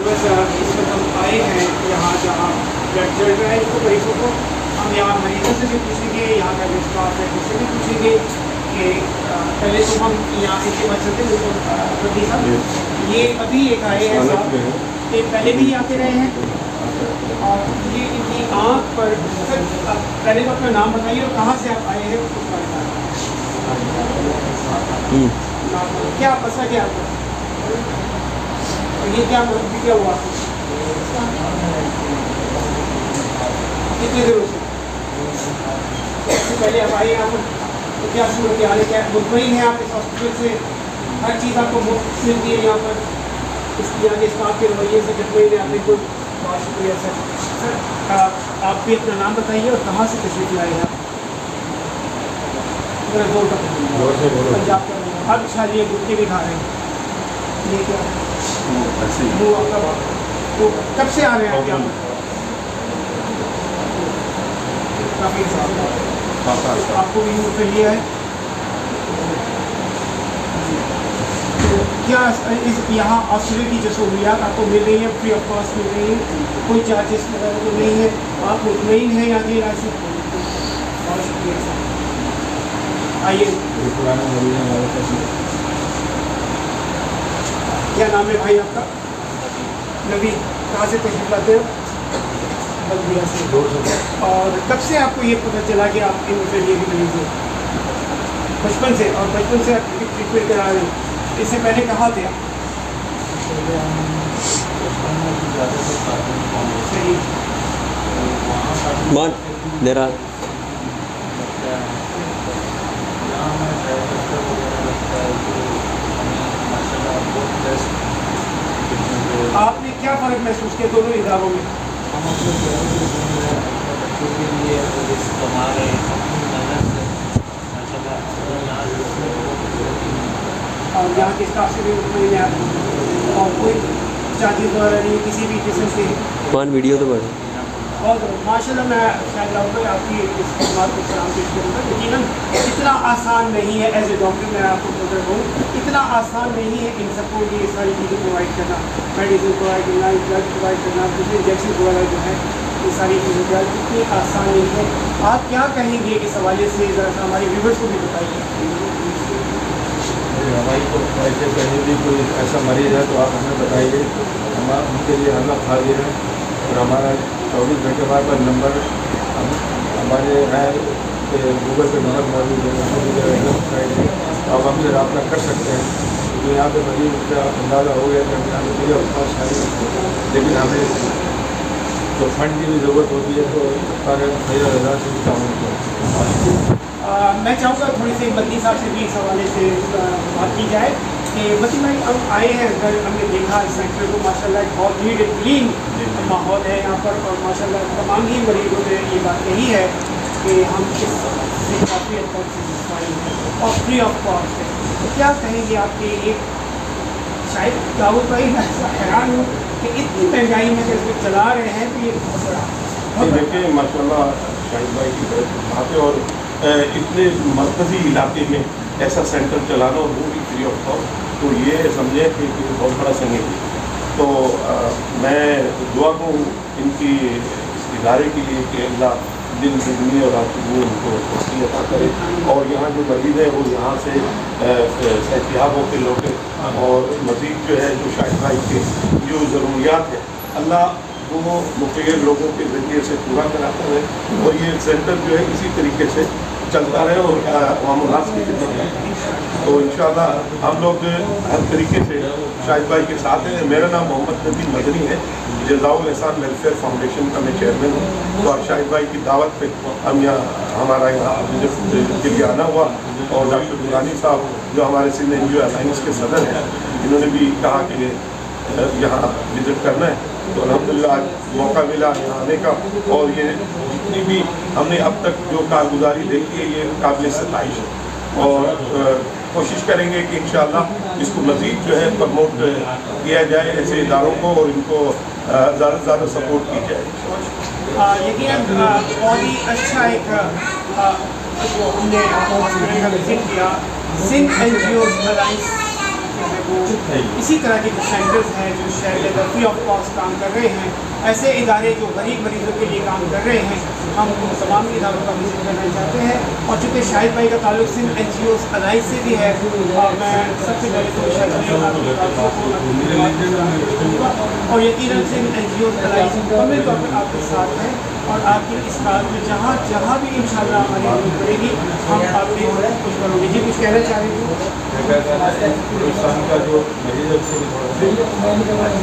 बस इस वक्त हम आए हैं यहाँ जहाँ ब्लड चल रहा है इसको मरीजों को। हम यहाँ मरीजों से भी पूछेंगे, यहाँ का जो स्टाफ है उससे भी पूछेंगे कि पहले तो हम यहाँ इनके बच्चे थे प्रदीप साहब, ये अभी एक आए हैं साहब, ये पहले भी आते रहे हैं और ये इनकी आँख पर सर पहले तो अपना नाम बताइए और कहाँ से आप आए हैं उसको क्या मसला क्या आपका, ये क्या हुआ कितने देर से इससे पहले आप आए यहाँ पर तो क्या सूरत हाल है, क्या मुतमईन है आप इस हॉस्पिटल से, हर चीज़ आपको मुफ्त मिलती है यहाँ पर, इस यहाँ के स्टाफ के रवैये से मुतमईन है आप? बिल्कुल बहुत शुक्रिया सर। सर आप भी अपना नाम बताइए और कहाँ से तशरीफ लाए हैं आप? पंजाब का। अच्छा ये गुटके भी खा रहे हैं, ये क्या वो आपका तो कब से आ रहे हैं आप यहाँ पर? काफ़ी आपको भी मुफ्त लिया है तो क्या इस यहाँ ऑस्ट्रेलिया की जो सहूलियात आपको मिल रही है फ्री ऑफ कॉस्ट मिल रही है, कोई चार्जेस वगैरह तो नहीं है, आप मुतमईन हैं यहाँ के इलाज से? बहुत शुक्रिया सर। आइए क्या नाम है भाई आपका? नबी, कहाँ से तशरीफ लाते हो? बल्दिया से। और कब से आपको ये पता चला कि आप हेमोफीलिया की मरीज हो? बचपन से? और बचपन से आप ट्रीटमेंट करा रहे हैं, इससे पहले कहाँ थे आप? सही मान मेरा आपने क्या फ़र्क महसूस किया दोनों इदारों में? और यहाँ के स्टाफ से भी मुतमईन है और कोई चार्जेस वगैरह नहीं किसी भी किस्म के? मान वीडियो तो बढ़ा और माशाल्लाह मैं शायद लाऊंगा आपकी इस बात को सलाम पेश करूँगा। यकीनन इतना आसान नहीं है, एज ए डॉक्टर मैं आपको बोल रहा हूँ, इतना आसान नहीं है इन सबको ये सारी चीज़ें प्रोवाइड करना, मेडिसिन प्रोवाइड करना, ब्लड प्रोवाइड करना, दूसरे इंजेक्शन वगैरह जो है ये सारी चीज़ें जो है इतनी आसान नहीं है। आप क्या कहेंगे इस हवाले से, ज़रा सा हमारे व्यूवर्स को भी बताइए। हमारी तो ऐसे कहीं भी कोई ऐसा मरीज़ है तो आप हमें बताइए, हम उनके लिए हमें हाजिर है और हमारा 24 घंटे हमारे पास नंबर हमारे है गूगल पे नंबर मौजूद है, आप हमसे रब्ता कर सकते हैं। तो यहाँ पे मरीज का अंदाज़ा हो गया कि यहाँ पे मुझे बहुत सारी, लेकिन हमें तो फंड की भी ज़रूरत होती है तो सारे मेरा रजा से काम होता है। मैं चाहूँगा थोड़ी सी मदनी साहब से भी इस हवाले से बात की जाए कि मदनी भाई हम आए हैं घर, हमने देखा इस सेंटर को माशाल्लाह एक बहुत नीट एंड क्लीन माहौल है यहाँ पर और माशाल्लाह तमाम ही मरीजों ने ये बात कही है कि हम इससे काफ़ी हद तक सेटिस्फाई हैं और फ्री ऑफ कॉस्ट है। तो क्या कहेंगे आपके एक शायद दाऊद भाई मैं हैरान हूँ कि इतनी महंगाई में जब चला रहे हैं तो ये बहुत बड़ा देखिए माशाल्लाह शाहिद भाई की बात है और इतने मरकज़ी इलाके में ऐसा सेंटर चलाना और वो भी फ्री ऑफ कॉस्ट, तो ये समझे कि बहुत बड़ा संगीत है। तो मैं दुआ को इनकी इस इदारे के लिए कि अल्लाह दिन दुनिया और रात वो उनको तस्वीर अता करे और यहाँ जो मरीज़ है वो यहाँ से सेहतियाब होकर लौटे और मज़ीद जो है जो शाहिद भाई के जो ज़रूरियात है अल्लाह वो मुख्तलिफ लोगों के ज़रिए से पूरा कराता है और ये सेंटर जो है इसी तरीके से चलता रहे और मामूलात की खिदमत है। तो इंशाअल्लाह हम लोग हर तरीके से शाहिद भाई के साथ हैं। मेरा नाम मोहम्मद नबी मदनी है, जज़ाउल एहसान वेलफेयर फाउंडेशन का मैं चेयरमैन हूँ। तो आज शाहिद भाई की दावत पे हम यहाँ हमारा यहाँ विजिट के लिए आना हुआ और डॉक्टर दुरानी साहब जो हमारे सिंध NGO अलायंस के सदर हैं इन्होंने भी कहा कि यहाँ विजिट करना है। तो अल्हम्दुलिल्लाह आज मौका मिला यहाँ आने का और ये जितनी भी हमने अब तक जो कारगुजारी देखी है ये काबिल सताइश है और कोशिश करेंगे कि इंशाअल्लाह इसको मज़ीद जो है प्रमोट किया जाए ऐसे इदारों को और इनको ज़्यादा से ज़्यादा सपोर्ट की जाए। यकीनन बहुत ही अच्छा एक जो हमने हॉस्पिटल का विजिट किया सिंध NGO अलायंस वो इसी तरह के जो सेंटर्स हैं जो शहर के अंदर फ्री ऑफ कॉस्ट काम कर रहे हैं, ऐसे इदारे जो गरीब मरीजों के लिए काम कर रहे हैं, हम उन तमाम इदारों का विजिट करना चाहते हैं। और चूँकि शाहिद भाई का ताल्लुक सिंध NGOs अलाइज से भी है, और मैं सबसे पहले तो शाहिद भाई और यकीनन सिंध NGOs अलाइज मुकम्मल तौर पर आपके साथ हैं, और आपकी इस बात में जहाँ जहाँ भी इंशाल्लाह हमारी जरूरत पड़ेगी हम आपके कुछ करोगे। जी कुछ कहना चाह रहे थे? हिंदुस्तान का जो मरीज है उससे भी थोड़ा